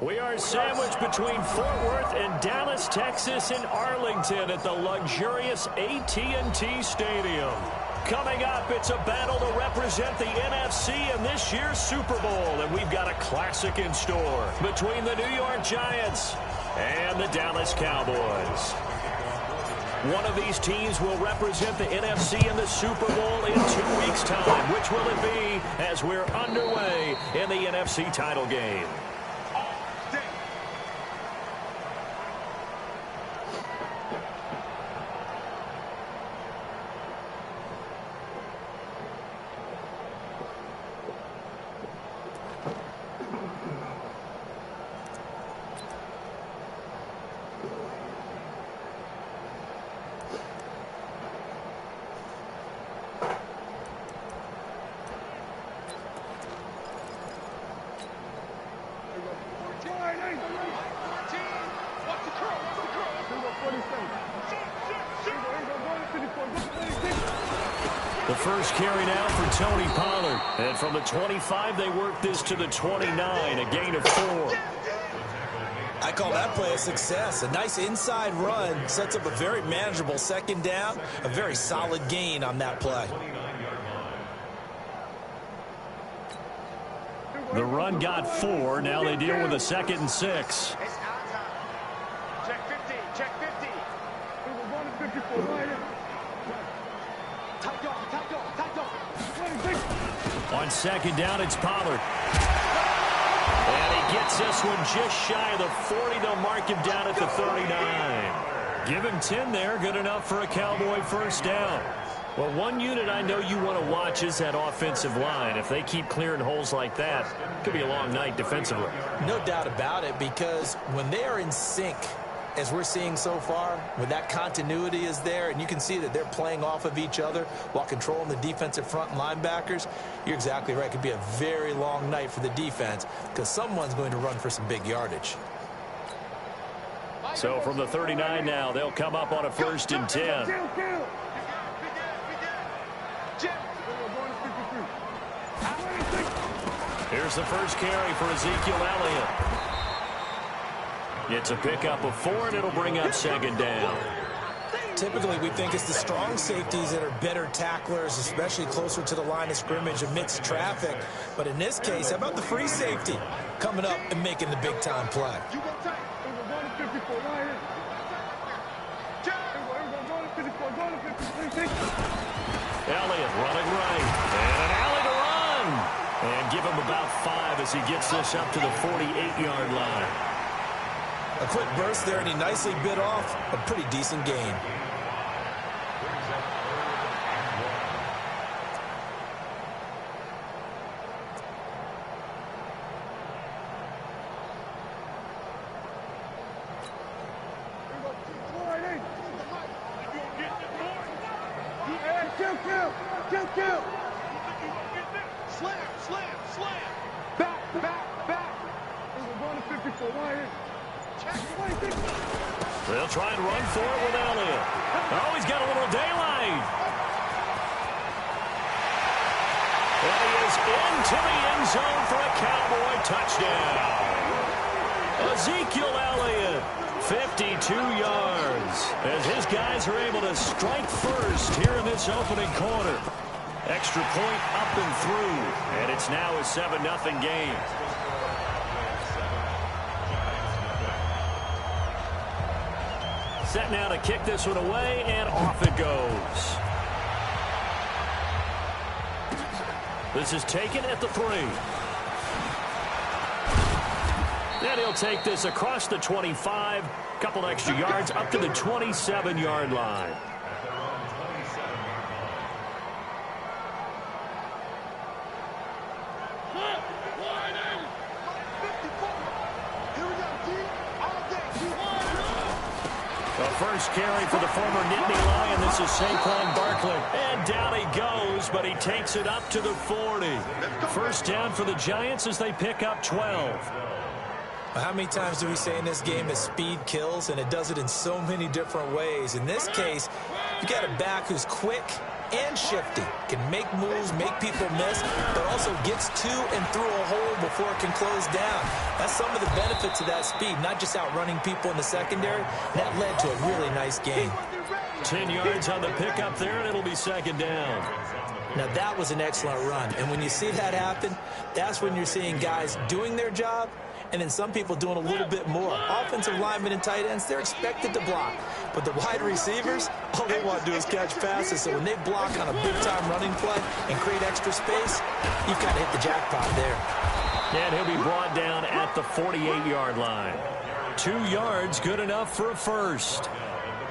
We are sandwiched between Fort Worth and Dallas, Texas, and Arlington at the luxurious AT&T Stadium. Coming up, it's a battle to represent the NFC in this year's Super Bowl, and we've got a classic in store between the New York Giants and the Dallas Cowboys. One of these teams will represent the NFC in the Super Bowl in 2 weeks' time. Which will it be as we're underway in the NFC title game? The first carry now for Tony Pollard. And from the 25, they work this to the 29, a gain of 4. I call that play a success. A nice inside run sets up a very manageable second down, a very solid gain on that play. The run got 4. Now they deal with a 2nd and 6. Check 50. Check 50. On 2nd down, it's Pollard. And he gets this one just shy of the 40. They'll mark him down at the 39. Give him 10 there. Good enough for a Cowboy first down. Well, one unit I know you want to watch is that offensive line. If they keep clearing holes like that, it could be a long night defensively. No doubt about it, because when they are in sync, as we're seeing so far, when that continuity is there and you can see that they're playing off of each other while controlling the defensive front and linebackers, you're exactly right. It could be a very long night for the defense because someone's going to run for some big yardage. So from the 39 now, they'll come up on a 1st and 10. Here's the first carry for Ezekiel Elliott. It's a pickup of 4, and it'll bring up 2nd down. Typically, we think it's the strong safeties that are better tacklers, especially closer to the line of scrimmage amidst traffic. But in this case, how about the free safety coming up and making the big-time play? Elliott running right. And an alley to run. And give him about 5 as he gets this up to the 48-yard line. A quick burst there, and he nicely bit off a pretty decent gain. They'll try and run for it with Elliott. Oh, he's got a little daylight. And he is into the end zone for a Cowboy touchdown. Ezekiel Elliott, 52 yards, as his guys are able to strike first here in this opening quarter. Extra point up and through, and it's now a 7-0 game. Set now to kick this one away, and off it goes. This is taken at the 3. Then he'll take this across the 25, couple extra yards up to the 27-yard line. First carry for the former Nittany Lion. This is Saquon Barkley. And down he goes, but he takes it up to the 40. First down for the Giants as they pick up 12. How many times do we say in this game that speed kills, and it does it in so many different ways? In this case, you got a back who's quick, and shifty. Can make moves, make people miss, but also gets to and through a hole before it can close down. That's some of the benefits of that speed, not just outrunning people in the secondary. That led to a really nice game. 10 yards on the pickup there, and it'll be second down. Now, that was an excellent run. And when you see that happen, that's when you're seeing guys doing their job and then some people doing a little bit more. Offensive linemen and tight ends, they're expected to block. But the wide receivers, all they want to do is catch passes. So when they block on a big-time running play and create extra space, you've got to hit the jackpot there. And he'll be brought down at the 48-yard line. 2 yards, good enough for a first.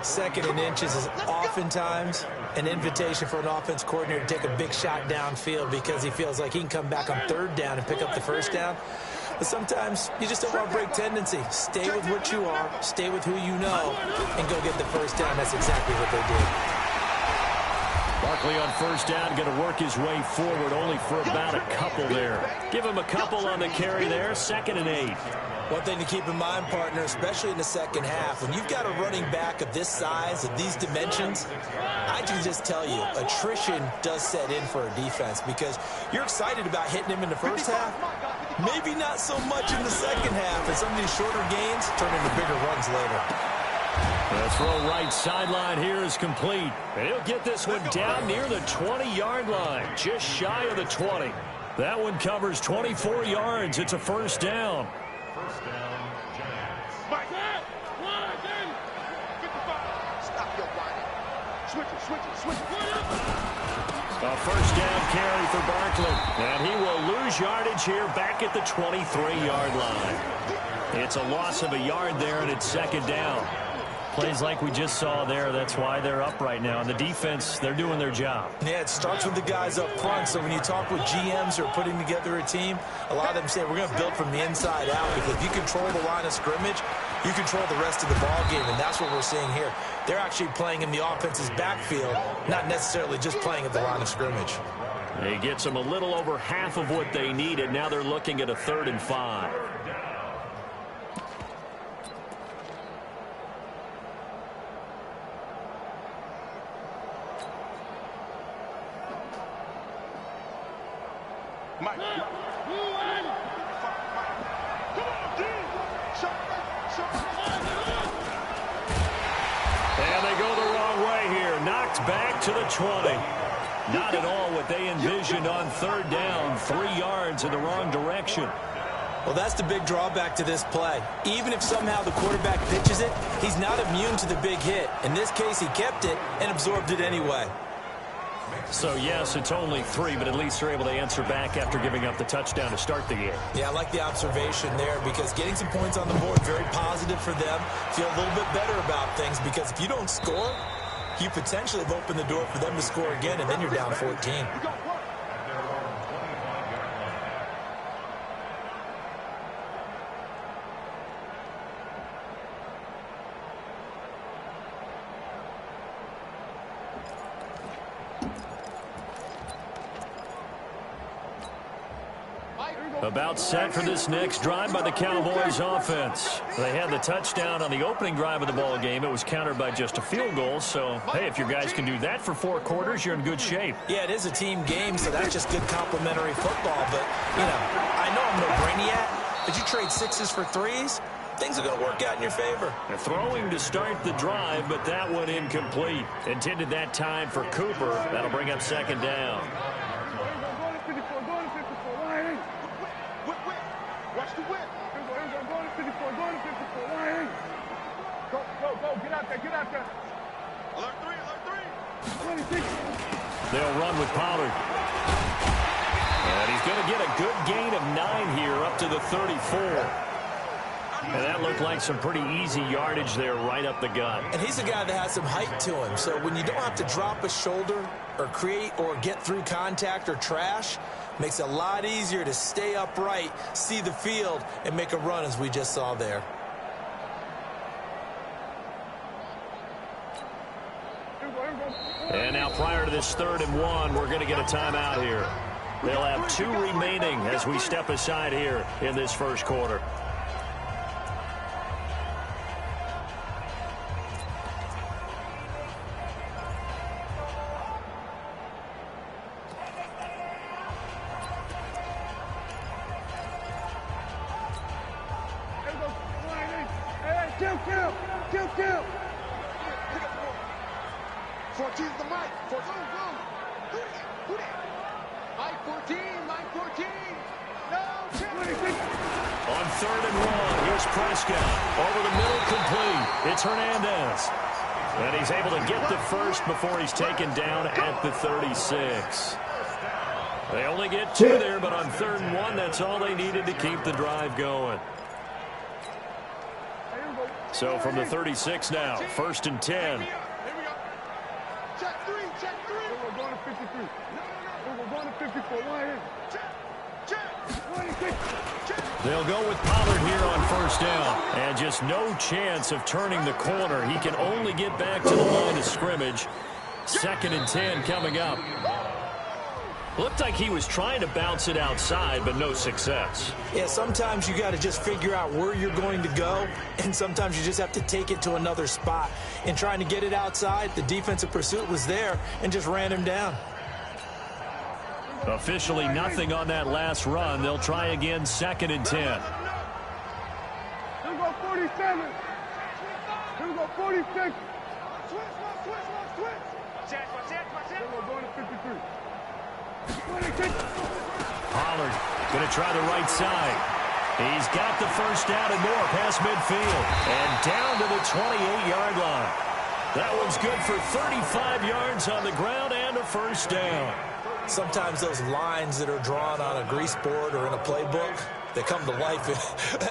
Second and inches is oftentimes an invitation for an offense coordinator to take a big shot downfield because he feels like he can come back on third down and pick up the first down. But sometimes you just don't want to break tendency. Stay with what you are, stay with who you know, and go get the first down. That's exactly what they did. Barkley on first down, going to work his way forward, only for about a couple there. Give him a couple on the carry there, 2nd and 8. One thing to keep in mind, partner, especially in the second half, when you've got a running back of this size, of these dimensions, I can just tell you, attrition does set in for a defense because you're excited about hitting him in the first half. Maybe not so much in the second half, and some of these shorter gains turn into bigger runs later. The throw right sideline here is complete. And he'll get this one down near the 20-yard line, just shy of the 20. That one covers 24 yards. It's a first down. First down, Giants. Mike. Stop your whining. Switch it. A first down carry for Barkley. And he will lose yardage here back at the 23-yard line. It's a loss of a yard there, and it's second down. Plays like we just saw there, that's why they're up right now. And the defense, they're doing their job. Yeah, it starts with the guys up front. So when you talk with GMs who are putting together a team, a lot of them say we're going to build from the inside out because if you control the line of scrimmage, you control the rest of the ball game, and that's what we're seeing here. They're actually playing in the offense's backfield, not necessarily just playing at the line of scrimmage. He gets them a little over half of what they needed. Now they're looking at a 3rd and 5. Mike. And they go the wrong way here. Knocked back to the 20. Not at all what they envisioned on 3rd down. 3 yards in the wrong direction. Well, that's the big drawback to this play. Even if somehow the quarterback pitches it, he's not immune to the big hit. In this case, he kept it and absorbed it anyway. So, yes, it's only 3, but at least they're able to answer back after giving up the touchdown to start the game. Yeah, I like the observation there because getting some points on the board, very positive for them. Feel a little bit better about things because if you don't score, you potentially have opened the door for them to score again, and then you're down 14. About set for this next drive by the Cowboys offense. They had the touchdown on the opening drive of the ball game. It was countered by just a field goal. So, hey, if your guys can do that for 4 quarters, you're in good shape. Yeah, it is a team game, so that's just good complimentary football. But, you know, I know I'm no brainiac, but you trade 6s for 3s, things are going to work out in your favor. They're throwing to start the drive, but that one incomplete. Intended that time for Cooper. That'll bring up 2nd down. Watch the whip. Go. Get out there. Alert 3. They'll run with Pollard. And he's going to get a good gain of 9 here up to the 34. And that looked like some pretty easy yardage there right up the gut. And he's a guy that has some height to him. So when you don't have to drop a shoulder or create or get through contact or trash, makes it a lot easier to stay upright, see the field, and make a run as we just saw there. And now prior to this 3rd and 1, we're going to get a timeout here. They'll have 2 remaining as we step aside here in this first quarter. Kill. Pick up the ball. 14's the mic. Go. Who that? Mike 14. No, 26. On 3rd and 1, here's Prescott. Over the middle, complete. It's Hernandez. And he's able to get the first before he's taken down at the 36. They only get 2 there, but on 3rd and 1, that's all they needed to keep the drive going. So from the 36 now, 1st and 10. Here we go. Check 3. We're going to 53. We're going to 54. One here. Check. 26. They'll go with Pollard here on 1st down. And just no chance of turning the corner. He can only get back to the line of scrimmage. 2nd and 10 coming up. Looked like he was trying to bounce it outside, but no success. Yeah, sometimes you got to just figure out where you're going to go, and sometimes you just have to take it to another spot. In trying to get it outside, the defensive pursuit was there and just ran him down. Officially nothing on that last run. They'll try again, 2nd and 10. Here we go 47. Here we go 46. Switch. We're going to 53. 26. Pollard going to try the right side. He's got the first down and more past midfield. And down to the 28-yard line. That one's good for 35 yards on the ground and a first down. Sometimes those lines that are drawn on a grease board or in a playbook, they come to life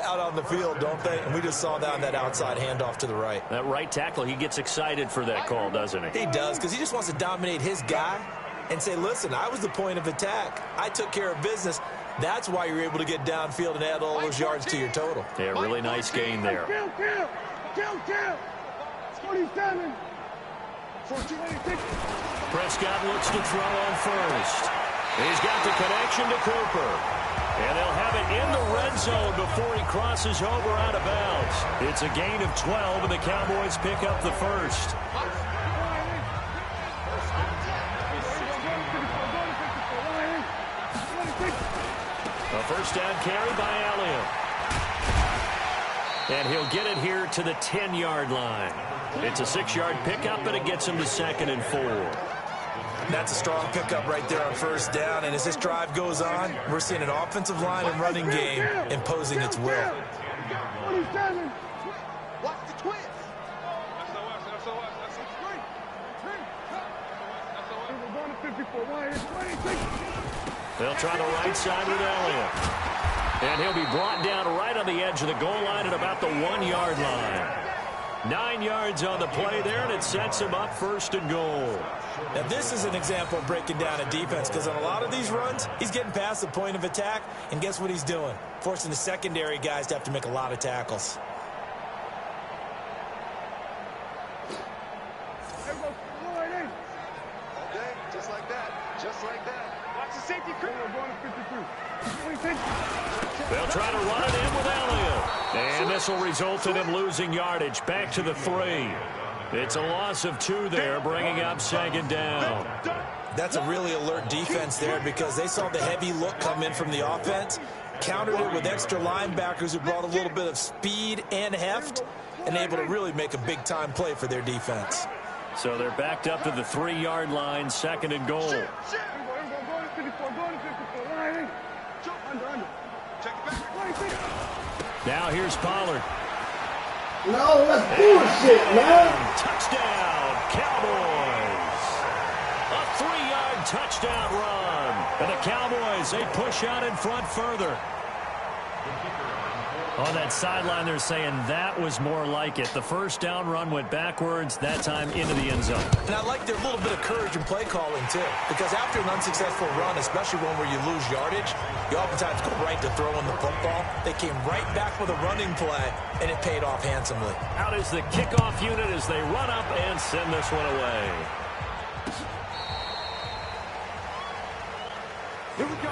out on the field, don't they? And we just saw that on that outside handoff to the right. That right tackle, he gets excited for that call, doesn't he? He does, because he just wants to dominate his guy and say, listen, I was the point of attack. I took care of business. That's why you're able to get downfield and add all those yards to your total. Yeah, really nice gain there. Kill. 47. 26. Prescott looks to throw on 1st. He's got the connection to Cooper. And they'll have it in the red zone before he crosses over out of bounds. It's a gain of 12, and the Cowboys pick up the first. A first down carry by Elliott. And he'll get it here to the 10-yard line. It's a 6-yard pickup, and it gets him to 2nd and 4. That's a strong pickup right there on 1st down. And as this drive goes on, we're seeing an offensive line and running game imposing its will. 27. Watch the twist. We're going to 54. One here. 26. They'll try the right side with Elliott. And he'll be brought down right on the edge of the goal line at about the 1-yard line. 9 yards on the play there, and it sets him up 1st and goal. Now, this is an example of breaking down a defense, because on a lot of these runs, he's getting past the point of attack, and guess what he's doing? Forcing the secondary guys to have to make a lot of tackles. Okay, just like that. Watch the safety. We're going to 53. 26. They'll try to run it in with Elliott. And this will result in him losing yardage back to the 3. It's a loss of 2 there, bringing up 2nd down. That's a really alert defense there, because they saw the heavy look come in from the offense, countered it with extra linebackers who brought a little bit of speed and heft, and able to really make a big-time play for their defense. So they're backed up to the 3-yard line, 2nd and goal. Now here's Pollard. No, that's bullshit, man. Touchdown, Cowboys. A 3-yard touchdown run. And the Cowboys, they push out in front further. On that sideline, they're saying that was more like it. The first down run went backwards, that time into the end zone. And I like their little bit of courage in play calling, too. Because after an unsuccessful run, especially one where you lose yardage, you oftentimes go right to throwing the football. They came right back with a running play, and it paid off handsomely. Out is the kickoff unit as they run up and send this one away. Here we go.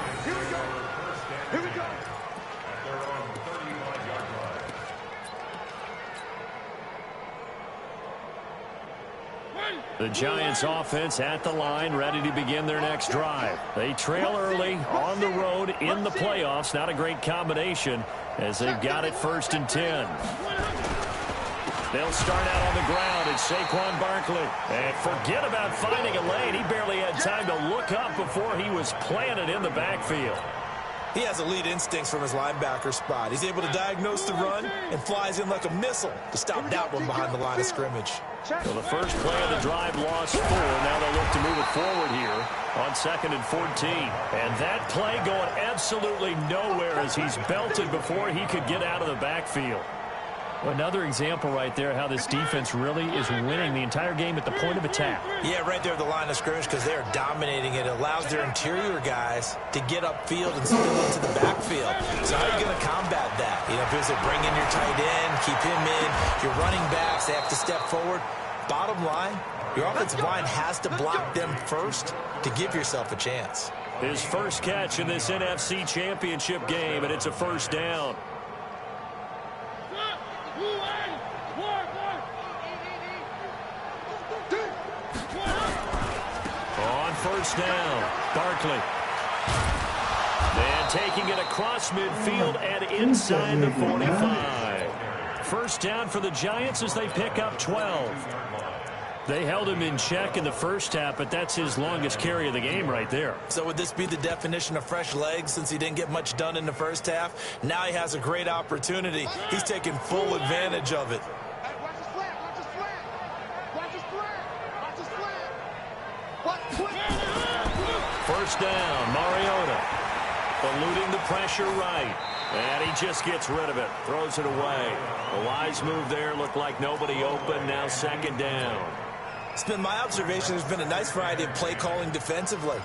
The Giants offense at the line, ready to begin their next drive. They trail early on the road in the playoffs. Not a great combination as they've got it 1st and 10. They'll start out on the ground. It's Saquon Barkley. And forget about finding a lane. He barely had time to look up before he was planted in the backfield. He has elite instincts from his linebacker spot. He's able to diagnose the run and flies in like a missile to stop that one behind the line of scrimmage. So the first play of the drive lost 4. Now they'll look to move it forward here on 2nd and 14. And that play going absolutely nowhere as he's belted before he could get out of the backfield. Another example right there how this defense really is winning the entire game at the point of attack. Yeah, right there at the line of scrimmage because they're dominating it. It allows their interior guys to get upfield and spill into the backfield. So how are you going to combat that? You know, if you bring in your tight end, keep him in, your running backs, they have to step forward. Bottom line, your offensive line has to block them first to give yourself a chance. His first catch in this NFC Championship game, and it's a first down. On first down, Barkley. And taking it across midfield and inside the 45. First down for the Giants as they pick up 12. They held him in check in the first half, but that's his longest carry of the game right there. So would this be the definition of fresh legs since he didn't get much done in the first half? Now he has a great opportunity. He's taking full advantage of it. First down, Mariota. Eluding the pressure right. And he just gets rid of it. Throws it away. A wise move there. Looked like nobody open. Now 2nd down. It's been my observation there's been a nice variety of play calling defensively.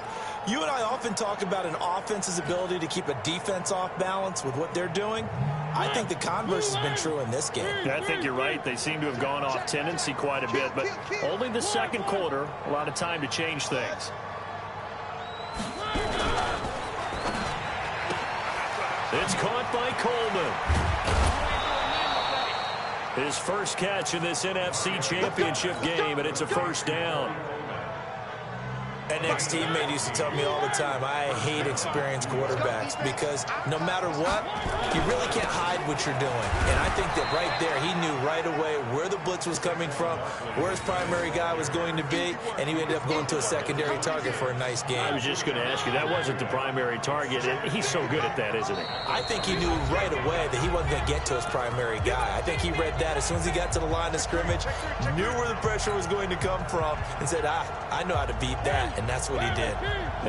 You and I often talk about an offense's ability to keep a defense off balance with what they're doing. I think the converse has been true in this game. Yeah, I think you're right. They seem to have gone off tendency quite a bit, but only the second quarter, a lot of time to change things. It's caught by Coleman. His first catch in this NFC Championship game, and it's a first down. An ex-teammate used to tell me all the time, I hate experienced quarterbacks because no matter what, you really can't hide what you're doing. And I think that right there, he knew right away where the blitz was coming from, where his primary guy was going to be, and he ended up going to a secondary target for a nice game. I was just going to ask you, that wasn't the primary target. He's so good at that, isn't he? I think he knew right away that he wasn't going to get to his primary guy. I think he read that as soon as he got to the line of scrimmage, knew where the pressure was going to come from, and said, I know how to beat that. And that's what he did.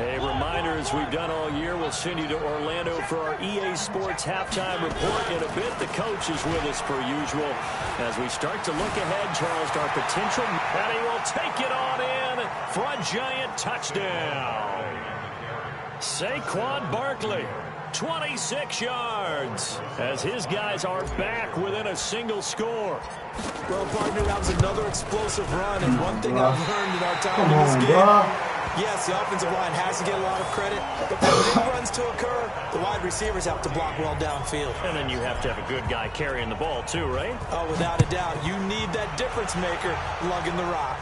A reminder, as we've done all year, we'll send you to Orlando for our EA Sports halftime report. In a bit, the coach is with us per usual. As we start to look ahead, Charles, to our potential, and he will take it on in for a giant touchdown. Saquon Barkley, 26 yards, as his guys are back within a single score. Well, partner, that was another explosive run, and one thing I've learned in our time in this game, yes, the offensive line has to get a lot of credit, but for big runs to occur, the wide receivers have to block well downfield. And then you have to have a good guy carrying the ball too, right? Oh, without a doubt. You need that difference maker lugging the rock.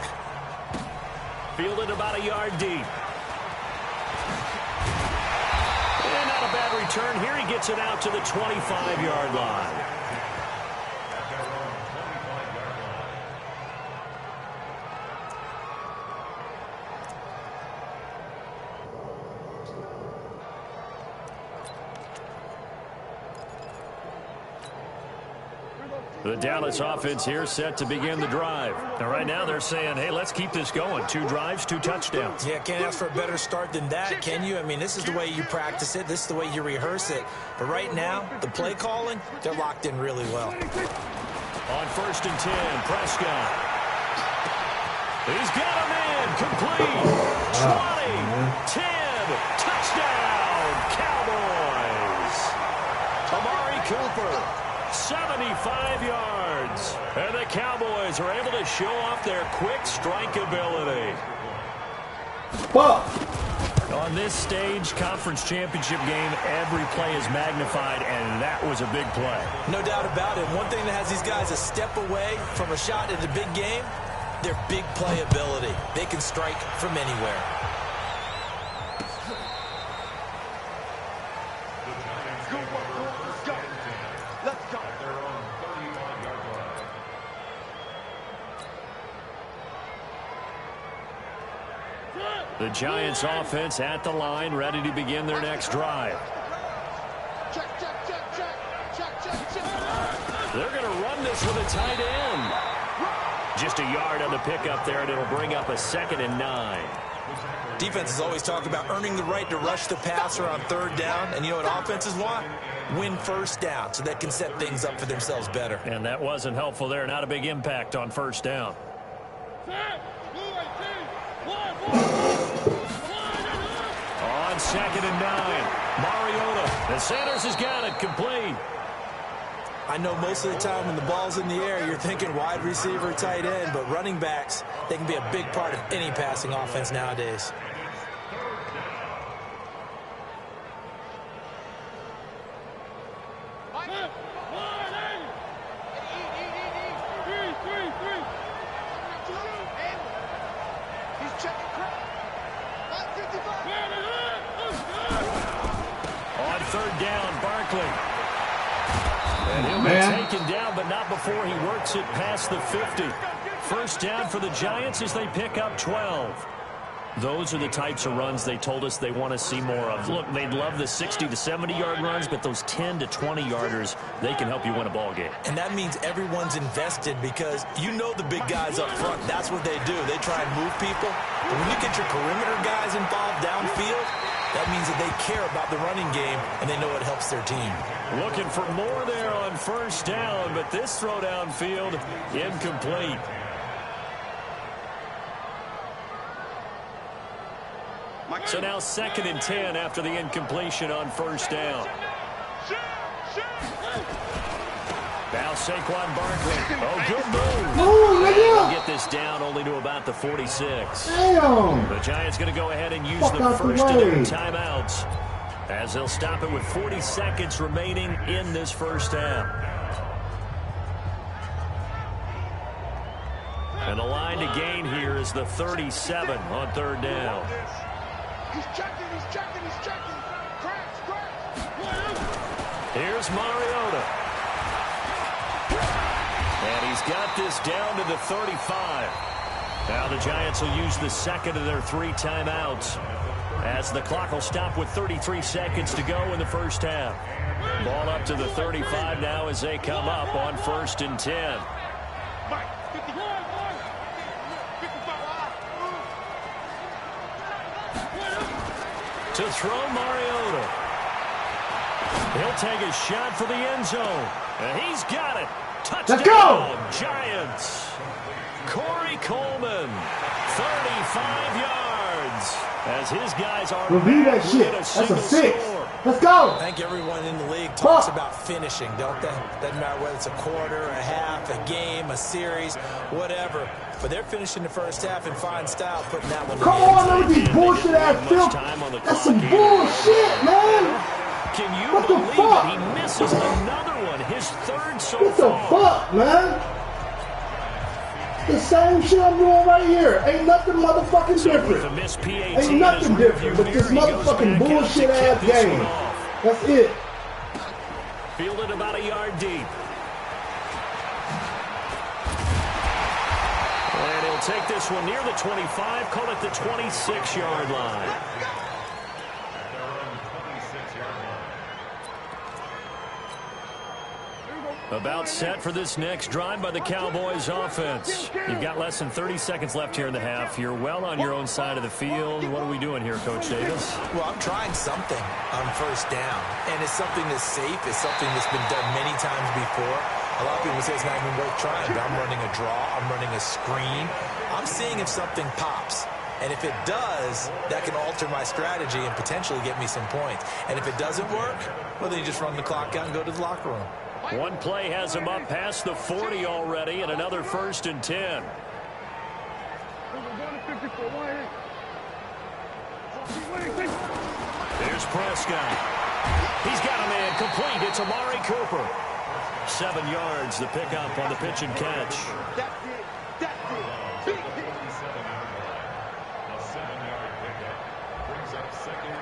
Fielded about a yard deep. And not a bad return. Here he gets it out to the 25-yard line. The Dallas offense here set to begin the drive. Now, right now they're saying, hey, let's keep this going. 2 drives, 2 touchdowns. Yeah, can't ask for a better start than that, can you? I mean, this is the way you practice it. This is the way you rehearse it. But right now, the play calling, they're locked in really well. On 1st and 10, Prescott. He's got him in. Complete. 20, 10, touchdown, Cowboys. Amari Cooper. 75 yards. And the Cowboys are able to show off their quick strike ability. On this stage, conference championship game, every play is magnified, and that was a big play. No doubt about it. One thing that has these guys a step away from a shot in the big game, their big play ability. They can strike from anywhere. The Giants offense at the line, ready to begin their next drive. They're going to run this with a tight end. Just a yard on the pickup there, and it'll bring up a 2nd and 9. Defenses always talk about earning the right to rush the passer on 3rd down. And you know what offenses want? Win 1st down so they can set things up for themselves better. And that wasn't helpful there. Not a big impact on 1st down. On 2nd and 9, Mariota. And Sanders has got it complete. I know most of the time when the ball's in the air, you're thinking wide receiver, tight end, but running backs, they can be a big part of any passing offense nowadays. On 3rd down, Barkley. And he'll be taken down, but not before he works it past the 50. 1st down for the Giants as they pick up 12. Those are the types of runs they told us they want to see more of. Look, they'd love the 60 to 70-yard runs, but those 10 to 20-yarders, they can help you win a ball game. And that means everyone's invested because you know the big guys up front, that's what they do. They try and move people. But when you get your perimeter guys involved downfield, that means that they care about the running game and they know it helps their team. Looking for more there on 1st down, but this throw downfield incomplete. So now 2nd and 10 after the incompletion on 1st down. Now Saquon Barkley. Oh, good move. Oh, Get this down only to about the 46. damn. The Giants going to go ahead and use Fuck the out the first of their way. timeouts as they'll stop it with 40 seconds remaining in this 1st half. And the line to gain here is the 37 on 3rd down. He's checking. Here's Mariota. And he's got this down to the 35. Now the Giants will use the 2nd of their 3 timeouts as the clock will stop with 33 seconds to go in the 1st half. Ball up to the 35 now as they come up on 1st and 10. To throw Mariota. He'll take a shot for the end zone. And he's got it. Touchdown. Let's go. Giants. Corey Coleman. 35 yards. As his guys are Review that shit. That's a 6. Let's go. I think everyone in the league talks about finishing, don't they? Doesn't matter whether it's a quarter, a half, a game, a series, whatever. But they're finishing the 1st half in fine style, putting that one Come in the end on, zone. let me be bullshit ass filth. That's some bullshit, man. Can you What the believe fuck? it? He misses another one. His 3rd so What the far. fuck, man? The same shit I'm doing right here. Ain't nothing motherfucking So with the different. missed PAT Ain't nothing different but this motherfucking bullshit ass game. That's it. Fielded about a yard deep. And he'll take this one near the 25, call it the 26-yard line. About set for this next drive by the Cowboys offense. You've got less than 30 seconds left here in the half. You're well on your own side of the field. What are we doing here, Coach Davis? Well, I'm trying something on 1st down, and it's something that's safe. It's something that's been done many times before. A lot of people say it's not even worth trying, but I'm running a draw. I'm running a screen. I'm seeing if something pops. And if it does, that can alter my strategy and potentially get me some points. And if it doesn't work, well, then you just run the clock out and go to the locker room. One play has him up past the 40 already, and another 1st and 10. There's Prescott. He's got a man complete. It's Amari Cooper. 7 yards, the pickup on the pitch and catch. That's it. Big hit. A 7-yard pickup brings up 2nd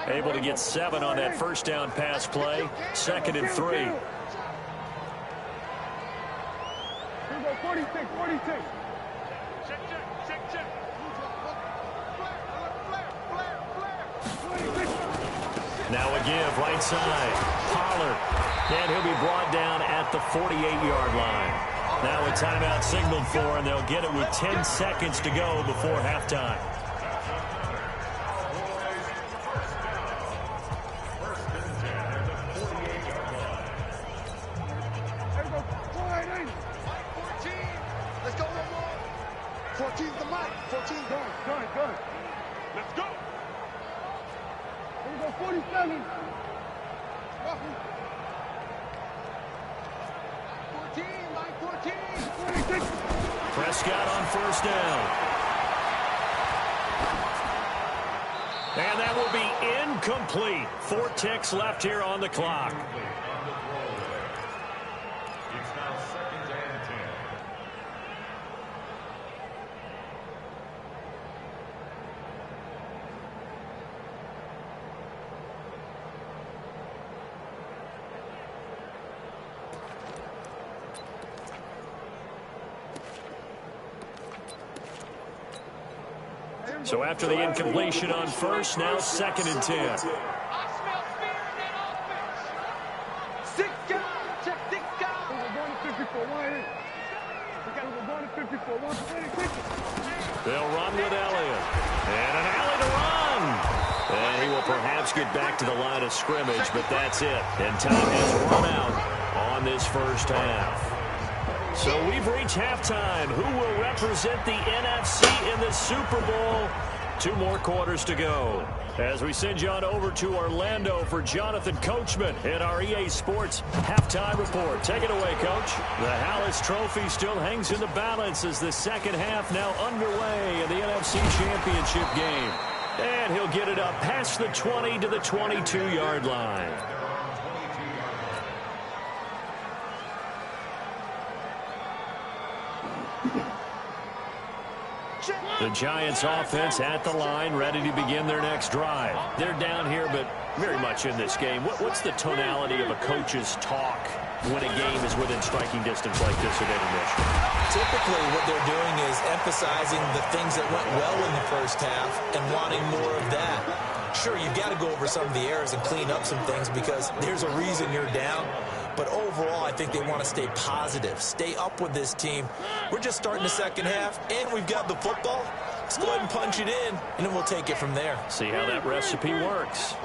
and 3. Able to get 7 on that 1st down pass play. 2nd and 3. Here we go, 46. Now a give, right side. Pollard. And he'll be brought down at the 48-yard line. Now a timeout signaled for, and they'll get it with 10 seconds to go before halftime. Let's go one more. 14's the mic. 14. Go. Let's go. Here we go, 47. 14, Mike, 14. 46. Prescott on first down. And that will be incomplete. 4 ticks left here on the clock. It's now 2nd and 10. So after the incompletion on first, now 2nd and 10. I smell fear in that offense. 6 guys. Check 6 guys. We're going to 54. Why ain't? We're going to 54. 126. They'll run with Elliott. And an alley to run. And he will perhaps get back to the line of scrimmage, but that's it. And time has run out on this first half. So we've reached halftime. Who will represent the NFC in the Super Bowl? 2 more quarters to go. As we send you on over to Orlando for Jonathan Coachman in our EA Sports Halftime Report. Take it away, Coach. The Hallis Trophy still hangs in the balance as the second half now underway in the NFC Championship game. And he'll get it up past the 20 to the 22-yard line. The Giants offense at the line, ready to begin their next drive. They're down here, but very much in this game. What's the tonality of a coach's talk when a game is within striking distance like this at intermission? Typically, what they're doing is emphasizing the things that went well in the first half and wanting more of that. Sure, you've got to go over some of the errors and clean up some things because there's a reason you're down. But overall, I think they want to stay positive, stay up with this team. We're just starting the second half, and we've got the football. Let's go ahead and punch it in, and then we'll take it from there. See how that recipe works.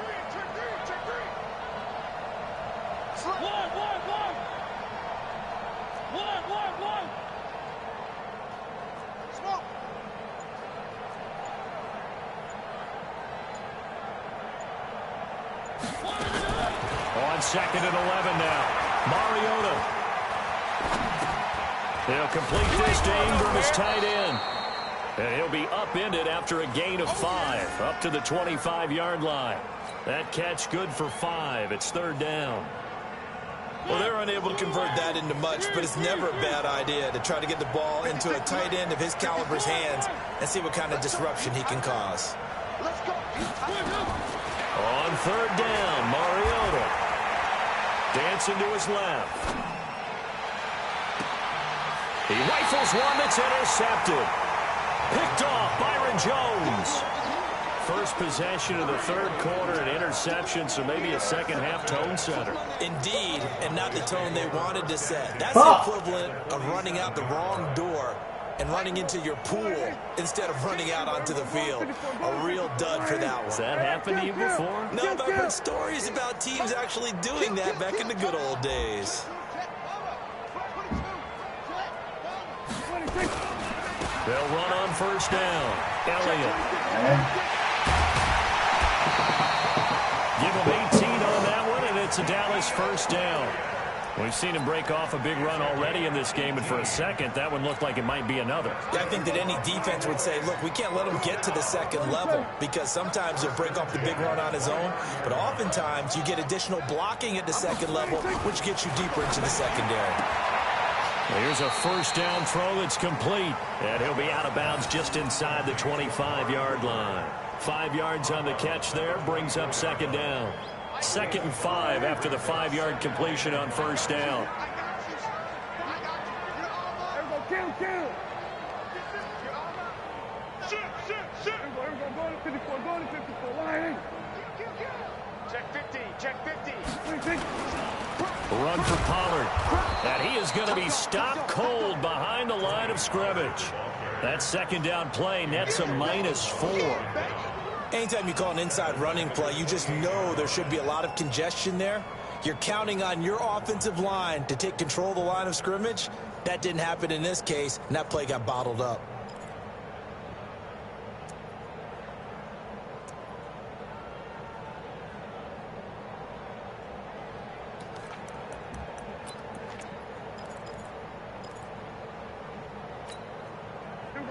On 2nd and 11 now. Mariota. He'll complete this to Ingram as tight end. And he'll be upended after a gain of 5, up to the 25-yard line. That catch good for 5. It's 3rd down. Well, they're unable to convert that into much, but it's never a bad idea to try to get the ball into a tight end of his caliber's hands and see what kind of disruption he can cause. Let's go. On 3rd down, Mariota. Dancing to his left. He rifles one that's intercepted. Picked off Byron Jones. First possession of the 3rd quarter, an interception, so maybe a second-half tone setter. Indeed, and not the tone they wanted to set. That's the equivalent of running out the wrong door and running into your pool instead of running out onto the field. A real dud for that one. Has that happened to you before? No, but I've heard stories about teams actually doing that back in the good old days. They'll run on 1st down. Elliott. Give him 18 on that one, and it's a Dallas 1st down. We've seen him break off a big run already in this game, and for a second, that one looked like it might be another. Yeah, I think that any defense would say, look, we can't let him get to the 2nd level because sometimes he'll break off the big run on his own, but oftentimes you get additional blocking at the 2nd level, which gets you deeper into the secondary. Here's a 1st down throw that's complete, and he'll be out of bounds just inside the 25-yard line. 5 yards on the catch there, brings up 2nd down. 2nd and 5 after the 5-yard completion on 1st down. Here we go. Going to 54. Going to 54. Line. Check 50. Check 50. Run for Pollard. And he is going to be stopped cold behind the line of scrimmage. That second down play nets a -4. Anytime you call an inside running play, you just know there should be a lot of congestion there. You're counting on your offensive line to take control of the line of scrimmage. That didn't happen in this case, and that play got bottled up.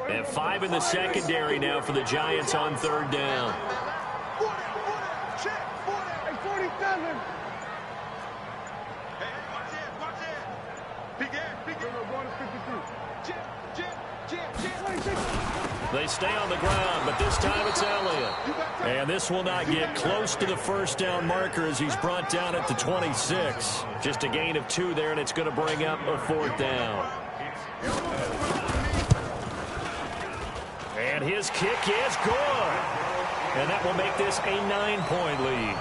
And 5 in the secondary now for the Giants on third down. 47. Going to 53. They stay on the ground, but this time it's Elliott. And this will not get close to the first down marker as he's brought down at the 26. Just a gain of 2 there, and it's going to bring up a 4th down. And his kick is good. And that will make this a 9-point lead.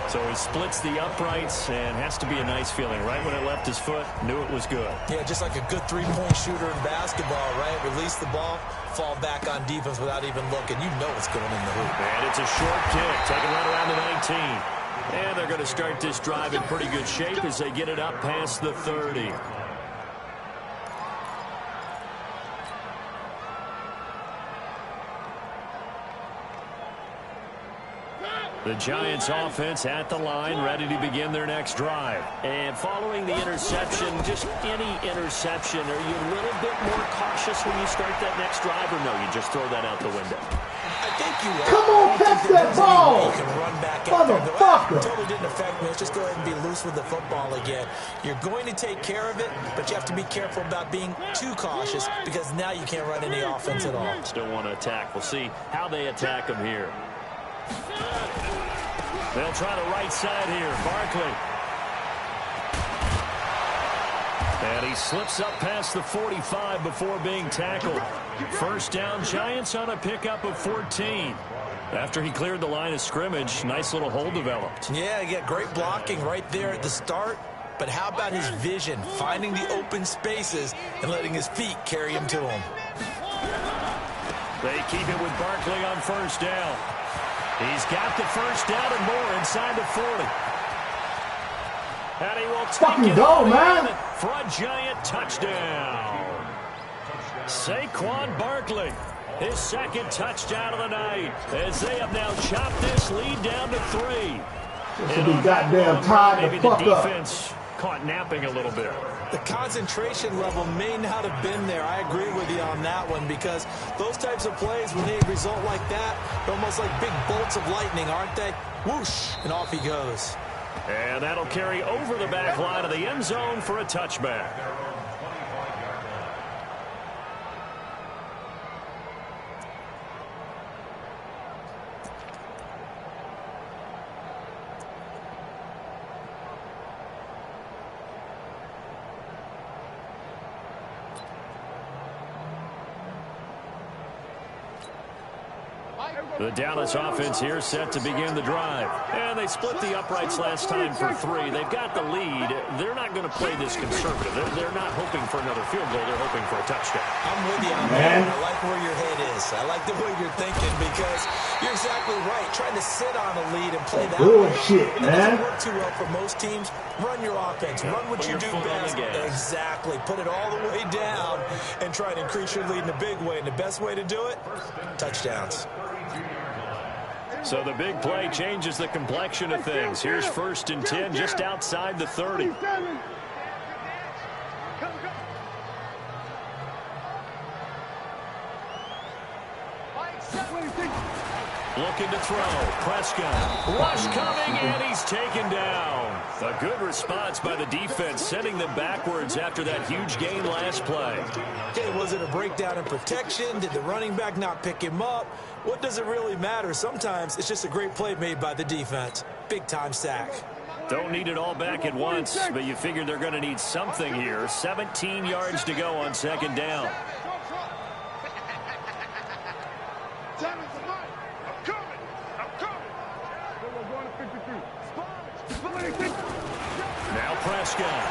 So he splits the uprights and has to be a nice feeling. Right when it left his foot, knew it was good. Yeah, just like a good three-point shooter in basketball, right? Release the ball, fall back on defense without even looking. You know it's going in the hoop. And it's a short kick, taken right around the 19. And they're going to start this drive in pretty good shape as they get it up past the 30. The Giants offense at the line, ready to begin their next drive. And following the interception, just any interception, are you a little bit more cautious when you start that next drive, or no, you just throw that out the window? I think you are. Come on, catch that ball! You can run back out there. Motherfucker! Totally didn't affect me. Let's just go ahead and be loose with the football again. You're going to take care of it, but you have to be careful about being too cautious because now you can't run any offense at all. Still want to attack. We'll see how they attack them here. They'll try the right side here. Barkley. And he slips up past the 45 before being tackled. First down, Giants on a pickup of 14. After he cleared the line of scrimmage, nice little hole developed. Yeah, great blocking right there at the start. But how about his vision, finding the open spaces and letting his feet carry him to him? They keep it with Barkley on first down. He's got the first down and more inside the 40. And he will take it go, man. For a Giant touchdown. Saquon Barkley, his second touchdown of the night, as they have now chopped this lead down to 3. This will be goddamn tired maybe the fuck the up. defense caught napping a little bit. The concentration level may not have been there. I agree with you on that one because those types of plays, when they result like that, they're almost like big bolts of lightning, aren't they? Whoosh, and off he goes. And that'll carry over the back line of the end zone for a touchback. The Dallas offense here set to begin the drive. And they split the uprights last time for 3. They've got the lead. They're not going to play this conservative. They're not hoping for another field goal. They're hoping for a touchdown. I'm with you on that. I like where your head is. I like the way you're thinking because you're exactly right. Trying to sit on a lead and play that bullshit, way. man. It doesn't work too well for most teams. Run your offense. Run what you do best. Exactly. Put it all the way down and try to increase your lead in a big way. And the best way to do it, touchdowns. So the big play changes the complexion of things. Here's 1st and 10 just outside the 30. Looking to throw. Prescott. Rush coming, and he's taken down. A good response by the defense, sending them backwards after that huge gain last play. Okay, was it a breakdown in protection? Did the running back not pick him up? What does it really matter? Sometimes it's just a great play made by the defense. Big-time sack. Don't need it all back at once, but you figure they're going to need something here. 17 yards to go on 2nd down. Prescott.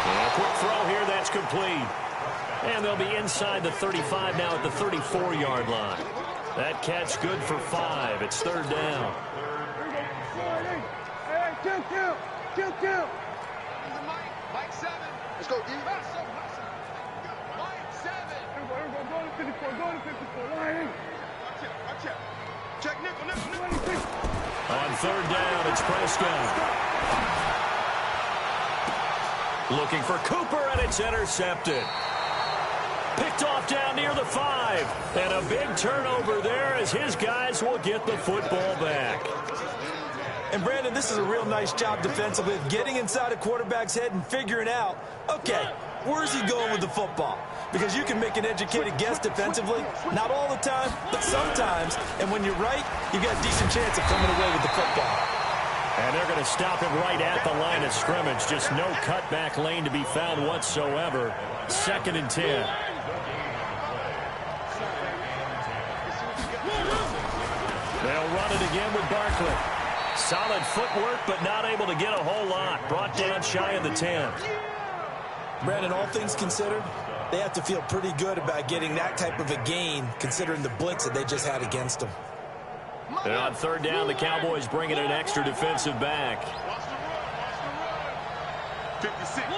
And a quick throw here, that's complete. And they'll be inside the 35 now at the 34-yard line. That catch good for 5. It's third down. Hey, kill. Mike 7. Let's go, D. Mike 7. Go to 54. Line. Watch out. Check nickel. On third down, it's Prescott. Looking for Cooper, and it's intercepted. Picked off down near the 5. And a big turnover there as his guys will get the football back. And, Brandon, this is a real nice job defensively of getting inside a quarterback's head and figuring out, okay, where's he going with the football? Because you can make an educated guess defensively, not all the time, but sometimes. And when you're right, you've got a decent chance of coming away with the football. And they're going to stop him right at the line of scrimmage. Just no cutback lane to be found whatsoever. 2nd and 10. They'll run it again with Barkley. Solid footwork, but not able to get a whole lot. Brought down shy of the 10. Brandon, all things considered, they have to feel pretty good about getting that type of a gain, considering the blitz that they just had against them. And on third down, the Cowboys bring in an extra defensive back. 56.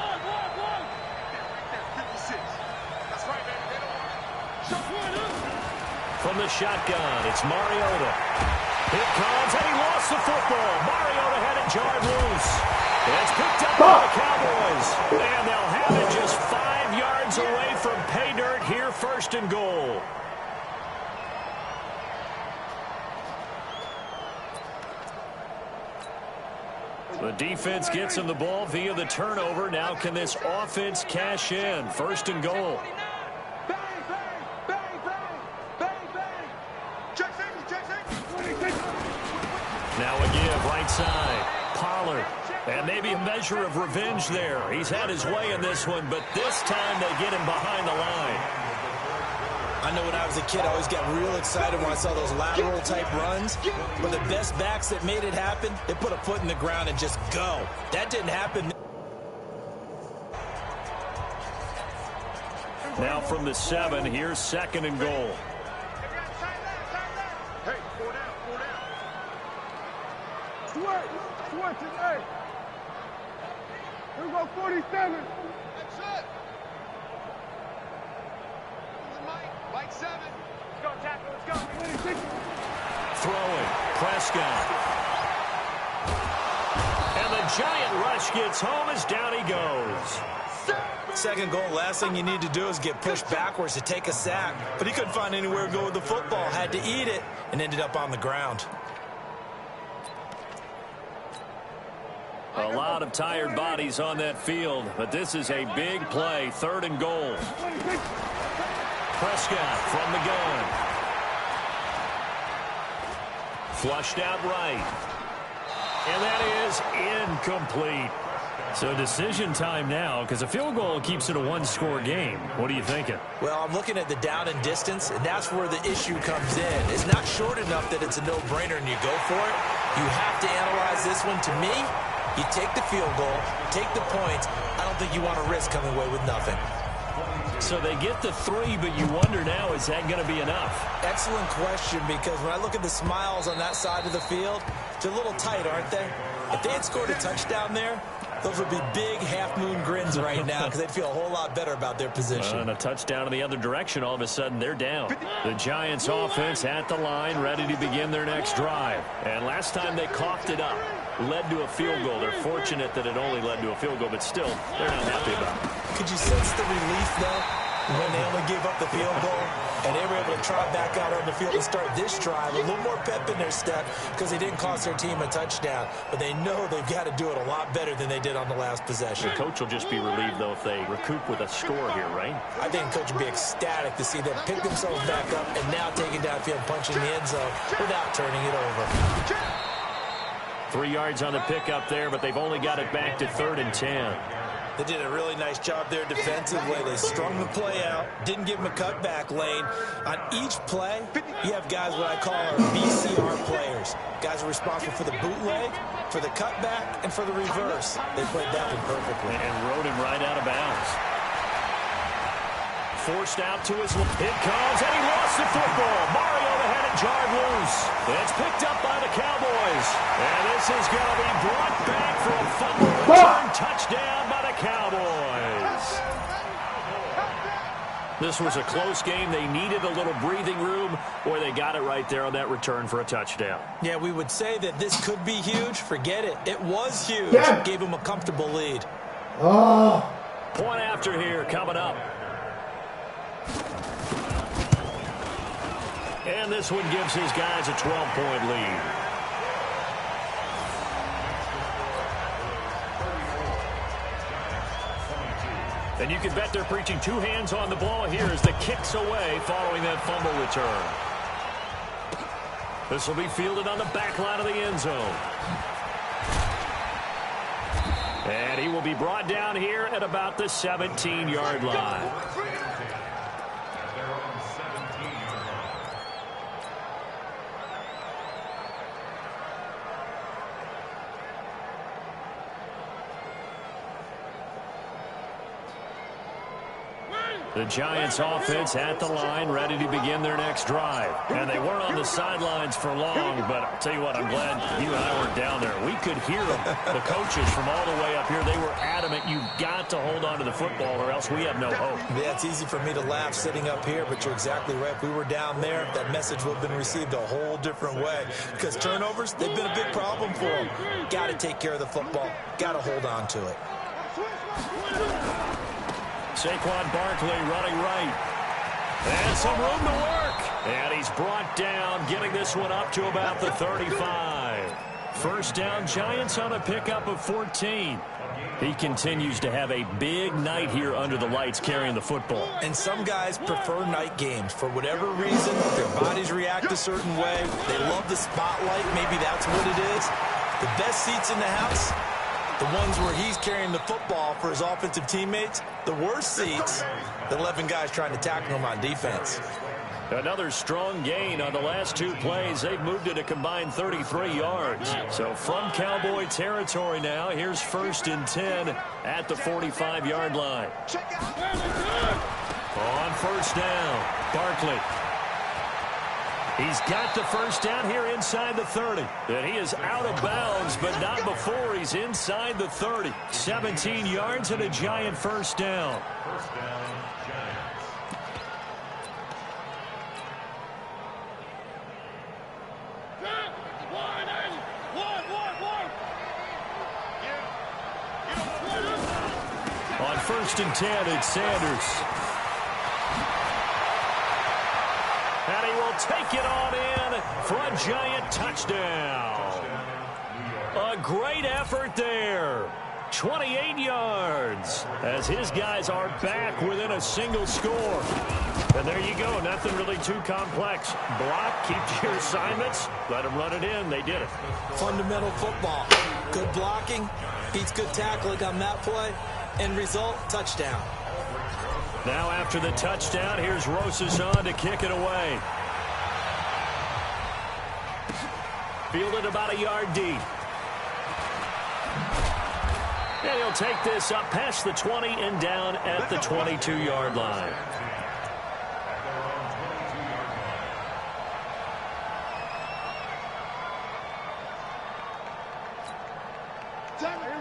That's right, baby. From the shotgun, it's Mariota. Here comes, and he lost the football. Mariota had it jarred loose. It's picked up by the Cowboys. And they'll have it just 5 yards away from pay dirt here, 1st and goal. The defense gets him the ball via the turnover. Now can this offense cash in? 1st and goal. Now a give, right side. Pollard. And maybe a measure of revenge there. He's had his way in this one, but this time they get him behind the line. I know when I was a kid, I always got real excited when I saw those lateral-type runs. But the best backs that made it happen, they put a foot in the ground and just go. That didn't happen. Now from the 7, here's 2nd and goal. Hey, 4 down. Switch it, hey. Here we go, 47. That's it. Mike 7. Let's go, tackle, let's go. 26. Throwing, Prescott. And the giant rush gets home as down he goes. 2nd goal, last thing you need to do is get pushed backwards to take a sack. But he couldn't find anywhere to go with the football, had to eat it, and ended up on the ground. A lot of tired bodies on that field, but this is a big play. 3rd and goal. Prescott from the gun. Flushed out right. And that is incomplete. So decision time now, because a field goal keeps it a 1-score game. What are you thinking? Well, I'm looking at the down and distance, and that's where the issue comes in. It's not short enough that it's a no-brainer and you go for it. You have to analyze this one. To me, you take the field goal, take the points. I don't think you want to risk coming away with nothing. So they get the 3, but you wonder now, is that going to be enough? Excellent question, because when I look at the smiles on that side of the field, they're a little tight, aren't they? If they had scored a touchdown there, those would be big half-moon grins right now because they'd feel a whole lot better about their position. And a touchdown in the other direction, all of a sudden they're down. The Giants offense at the line, ready to begin their next drive. And last time they coughed it up, led to a field goal. They're fortunate that it only led to a field goal, but still, they're not happy about it. Could you sense the relief, though, when they only gave up the field goal and they were able to trot back out on the field and start this drive? A little more pep in their step because they didn't cost their team a touchdown, but they know they've got to do it a lot better than they did on the last possession. The coach will just be relieved, though, if they recoup with a score here, right? I think the coach would be ecstatic to see them pick themselves back up and now take it downfield, punching the end zone without turning it over. 3 yards on the pickup there, but they've only got it back to 3rd and 10. They did a really nice job there defensively. They strung the play out, didn't give him a cutback lane. On each play, you have guys what I call our BCR players. Guys are responsible for the bootleg, for the cutback, and for the reverse. They played that one perfectly. And rode him right out of bounds. Forced out to his left. It comes, and he lost the football. Mariota had it jarred loose. It's picked up by the Cowboys. And this is going to be brought back for a fumble return touchdown by the Cowboys. This was a close game. They needed a little breathing room, or they got it right there on that return for a touchdown. Yeah, we would say that this could be huge. Forget it. It was huge. Yeah. Gave him a comfortable lead. Oh. Point after here coming up. And this one gives his guys a 12-point lead. And you can bet they're preaching two hands on the ball here as the kick's away following that fumble return. This will be fielded on the back line of the end zone. And he will be brought down here at about the 17-yard line. The Giants offense at the line, ready to begin their next drive. And they weren't on the sidelines for long, but I'll tell you what, I'm glad you and I weren't down there. We could hear them, the coaches from all the way up here. They were adamant, you've got to hold on to the football or else we have no hope. Yeah, it's easy for me to laugh sitting up here, but you're exactly right. If we were down there, that message would have been received a whole different way. Because turnovers, they've been a big problem for them. Got to take care of the football. Got to hold on to it. Saquon Barkley running right. And some room to work. And he's brought down, getting this one up to about the 35. First down, Giants on a pickup of 14. He continues to have a big night here under the lights carrying the football. And some guys prefer night games. For whatever reason, their bodies react a certain way. They love the spotlight. Maybe that's what it is. The best seats in the house, the ones where he's carrying the football for his offensive teammates. The worst seats, the 11 guys trying to tackle him on defense. Another strong gain on the last two plays. They've moved it a combined 33 yards. So from Cowboy territory now, here's 1st and 10 at the 45-yard line. On first down, Barkley. He's got the first down here inside the 30. And he is out of bounds, but not before he's inside the 30. 17 yards and a Giant first down. First down, Giants. On 1st and 10, it's Sanders. And he will take it on in for a Giant touchdown. A great effort there. 28 yards as his guys are back within a single score. And there you go. Nothing really too complex. Block, keep to your assignments, let them run it in. They did it. Fundamental football. Good blocking, beats good tackling on that play. End result, touchdown. Now after the touchdown, here's Rosas on to kick it away. Fielded about a yard deep. And he'll take this up past the 20 and down at the 22-yard line.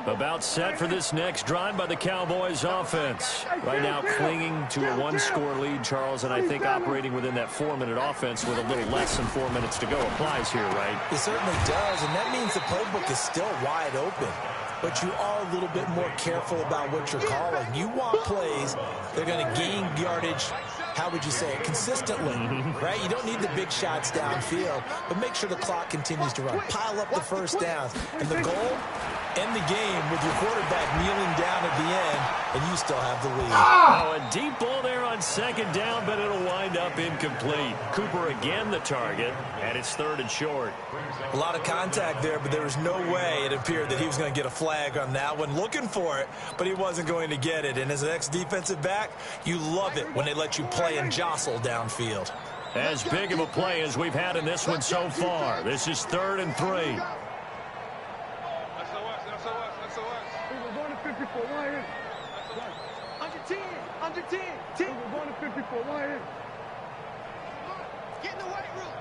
About set for this next drive by the Cowboys offense. Right now clinging to a one-score lead, Charles, and I think operating within that 4-minute offense with a little less than 4 minutes to go applies here, right? It certainly does, and that means the playbook is still wide open. But you are a little bit more careful about what you're calling. You want plays that are going to gain yardage, how would you say it, consistently, right? You don't need the big shots downfield, but make sure the clock continues to run. Pile up the first downs. And the goal, end the game with your quarterback kneeling down at the end, and you still have the lead. Oh, a deep ball there on second down, but it'll wind up incomplete. Cooper again the target, and it's 3rd and short. A lot of contact there, but there was no way it appeared that he was going to get a flag on that one. Looking for it, but he wasn't going to get it. And as an ex-defensive back, you love it when they let you play and jostle downfield. As big of a play as we've had in this one so far. This is 3rd and 3. We're going to 54. Why in? Under 10. Under 10. 10. We're going to 54. Why in? Get in the weight room.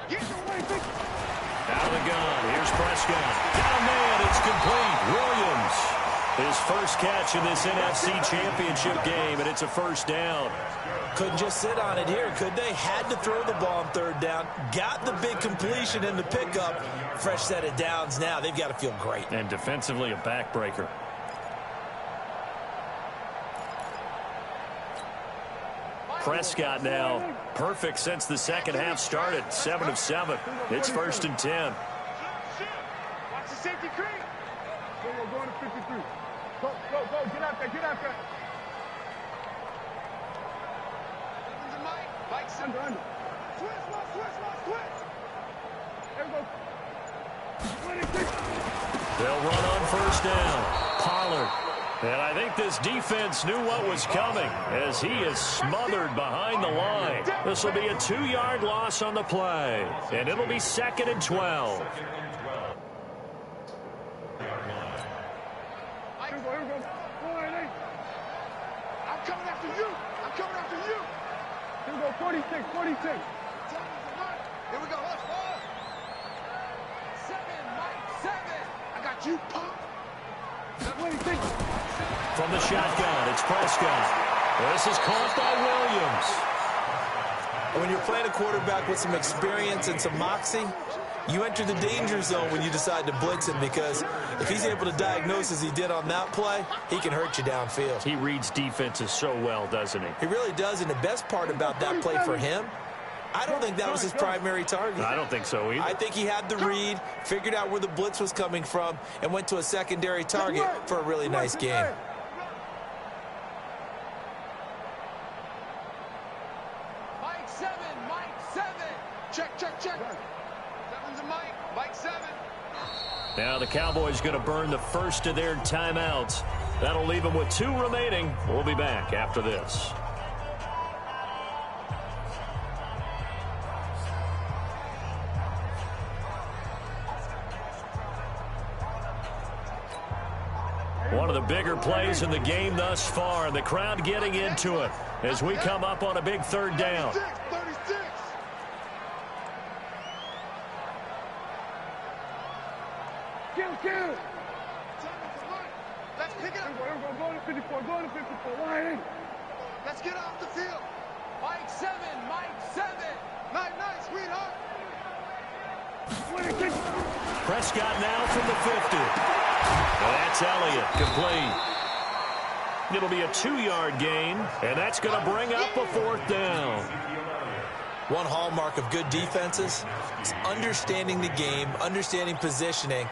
Get in the weight room. Out of the gun. Here's Prescott. Got a man. It's complete. Williams. His first catch in this NFC Championship game, and it's a first down. Couldn't just sit on it here, could they? Had to throw the ball on 3rd down. Got the big completion in the pickup. Fresh set of downs now. They've got to feel great. And defensively, a backbreaker. Prescott now perfect since the second half started. 7 of 7. It's 1st and 10. Watch the safety creep. We're going to 53. Go. Get out there. Under Mike. Mike Simon. Under. Switch. There we go. 26. They'll run on first down. Pollard. And I think this defense knew what was coming as he is smothered behind the line. This will be a 2-yard loss on the play. And it'll be 2nd and 12. Here we go. Go ahead, I'm coming after you. Here we go. 46. Here we go. Let's go. 7, Mike, 7. I got you, punk. 26. From the shotgun, it's Prescott. This is caught by Williams. When you're playing a quarterback with some experience and some moxie, you enter the danger zone when you decide to blitz him, because if he's able to diagnose as he did on that play, he can hurt you downfield. He reads defenses so well, doesn't he? He really does, and the best part about that play for him, I don't think that was his primary target. I don't think so either. I think he had the read, figured out where the blitz was coming from, and went to a secondary target for a really nice game. Mike 7. Check. 7's a Mike. Mike 7. Now the Cowboys going to burn the first of their timeouts. That'll leave them with 2 remaining. We'll be back after this. One of the bigger plays in the game thus far, and the crowd getting into it as we come up on a big 3rd down. 36. Kill. Let's pick it up. Here we go. Go to 54. Why in? Let's get off the field. Mike 7. Nice, sweetheart. 26. Prescott now from the 50. That's Elliott, complete. It'll be a 2-yard gain, and that's going to bring up a 4th down. One hallmark of good defenses is understanding the game, understanding positioning,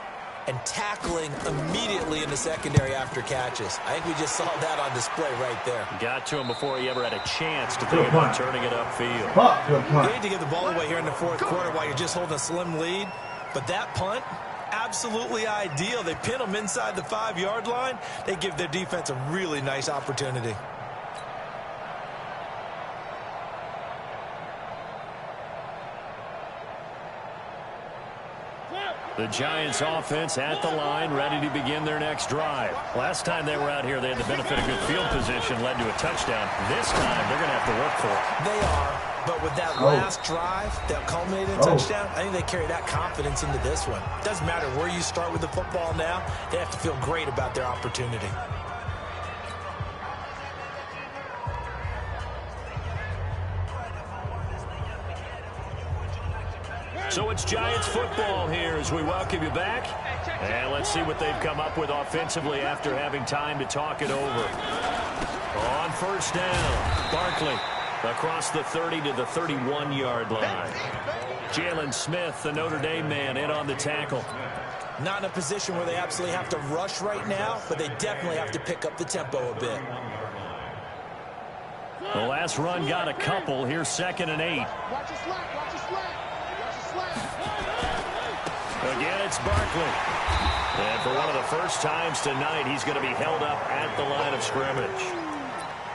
and tackling immediately in the secondary after catches. I think we just saw that on display right there. Got to him before he ever had a chance to think about turning it upfield. You need to give the ball away here in the 4th quarter while you're just holding a slim lead. But that punt, absolutely ideal. They pin them inside the 5-yard line. They give their defense a really nice opportunity. The Giants offense at the line, ready to begin their next drive. Last time they were out here, they had the benefit of good field position, led to a touchdown. This time, they're going to have to work for it. They are, but with that last drive that culminated in a touchdown, I think they carry that confidence into this one. Doesn't matter where you start with the football now, they have to feel great about their opportunity. So it's Giants football here as we welcome you back. And let's see what they've come up with offensively after having time to talk it over. On first down, Barkley Across the 30 to the 31-yard line. Jalen Smith, the Notre Dame man, in on the tackle. Not in a position where they absolutely have to rush right now, but they definitely have to pick up the tempo a bit. The last run got a couple. Here's 2nd and 8. Watch your slack, watch your slack. Watch your slack. Again, it's Barkley. And for one of the first times tonight, he's going to be held up at the line of scrimmage.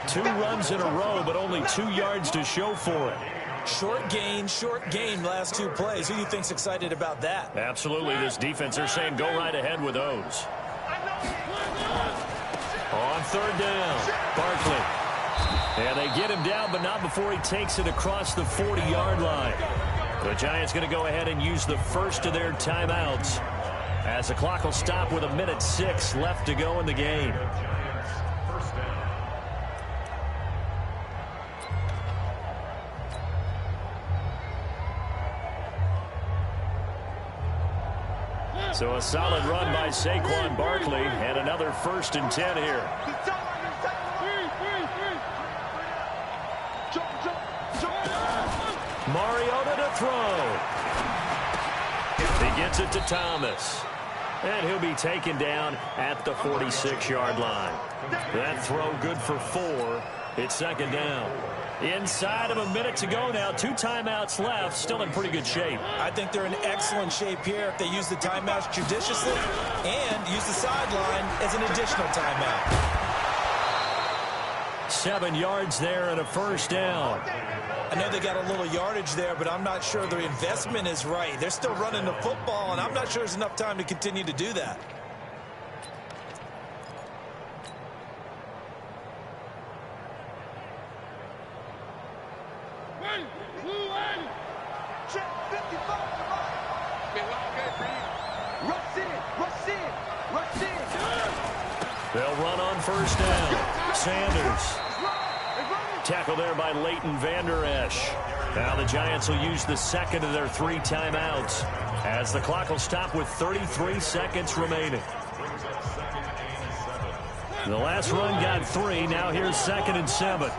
2 runs in a row, but only 2 yards to show for it. Short gain last 2 plays. Who do you think's excited about that? Absolutely. This defense, they're saying go right ahead with those. On 3rd down, Barkley. And they get him down, but not before he takes it across the 40-yard line. The Giants going to go ahead and use the first of their timeouts, as the clock will stop with 1:06 left to go in the game. So a solid run by Saquon Barkley, and another 1st and 10 here. Mariota to throw. He gets it to Thomas. And he'll be taken down at the 46-yard line. That throw good for 4. It's 2nd down. Inside of a minute to go now. 2 timeouts left. Still in pretty good shape. I think they're in excellent shape here if they use the timeouts judiciously and use the sideline as an additional timeout. 7 yards there and a 1st down. I know they got a little yardage there, but I'm not sure the investment is right. They're still running the football, and I'm not sure there's enough time to continue to do that. They'll run on 1st down. Sanders. Tackle there by Leighton Vander Esch. Now the Giants will use the 2nd of their 3 timeouts, as the clock will stop with 33 seconds remaining. The last run got 3. Now here's 2nd and 7.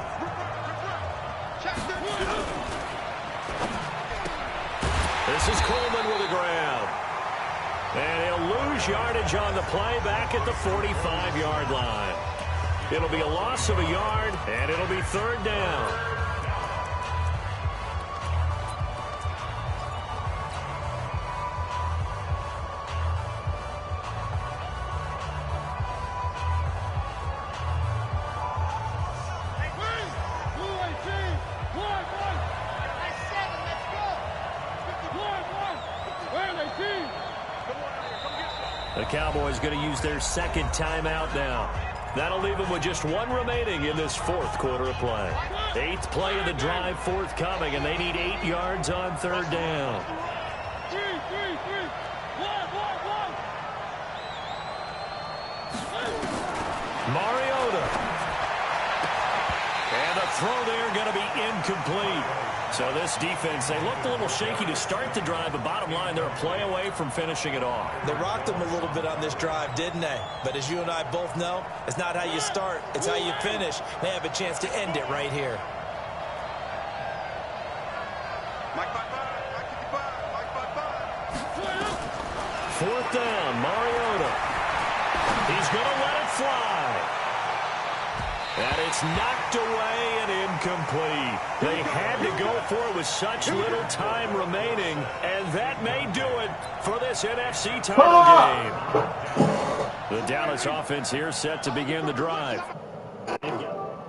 This is Coleman with the grab. And he'll lose yardage on the play back at the 45-yard line. It'll be a loss of a yard, and it'll be 3rd down. The Cowboys going to use their 2nd timeout now. That'll leave them with just 1 remaining in this 4th quarter of play. 8th play of the drive forthcoming, and they need 8 yards on 3rd down. Mariota. And the throw there going to be incomplete. So this defense, they looked a little shaky to start the drive, but bottom line, they're a play away from finishing it off. They rocked them a little bit on this drive, didn't they? But as you and I both know, it's not how you start, it's how you finish. They have a chance to end it right here. Mike 4th down, Mariota. He's going to let it fly. And it's knocked away and incomplete. They had to go for it with such little time remaining, and that may do it for this NFC title game. The Dallas offense here set to begin the drive.